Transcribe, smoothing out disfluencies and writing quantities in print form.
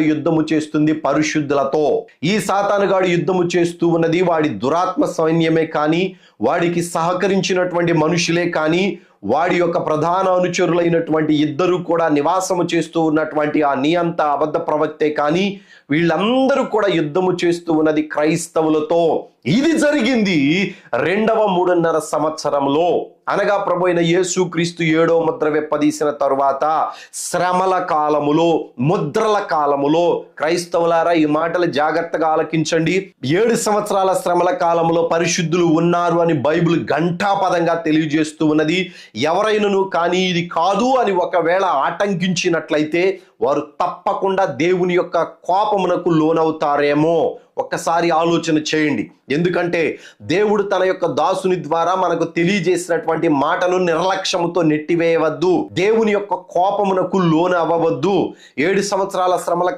యుద్ధము చేస్తుంది పరిశుద్ధులతో. ఈ సాతానుగాడు యుద్ధము చేస్తూ ఉన్నది వాడి దురాత్మ సైన్యమే కానీ, వాడికి సహకరించినటువంటి మనుషులే కానీ, వాడి యొక్క ప్రధాన అనుచరులైనటువంటి ఇద్దరు కూడా నివాసము చేస్తూ ఉన్నటువంటి ఆ నియంత అబద్ధ ప్రవక్తే కానీ, వీళ్ళందరూ కూడా యుద్ధము చేస్తూ ఉన్నది క్రైస్తవులతో. ఇది జరిగింది 2.5 సంవత్సరంలో, అనగా ప్రభు అయిన యేసుక్రీస్తు 7వ ముద్ర విప్పదీసిన తరువాత శ్రమల కాలములో, ముద్రల కాలములో. క్రైస్తవులారా, ఈ మాటలు జాగ్రత్తగా ఆలకించండి. 7 సంవత్సరాల శ్రమల కాలంలో పరిశుద్ధులు ఉన్నారు అని బైబిల్ ఘంటాపదంగా తెలియజేస్తూ ఉన్నది. ఎవరైనాను కానీ ఇది కాదు అని ఒకవేళ ఆటంకించినట్లయితే వారు తప్పకుండా దేవుని యొక్క కోపమునకు లోనవుతారేమో. ఒక్కసారి ఆలోచన చేయండి. ఎందుకంటే దేవుడు తన యొక్క దాసుని ద్వారా మనకు తెలియజేసినటువంటి మాటను నిర్లక్ష్యముతో నెట్టివేయవద్దు. దేవుని యొక్క కోపమునకు లోను అవ్వవద్దు. 7 సంవత్సరాల శ్రమల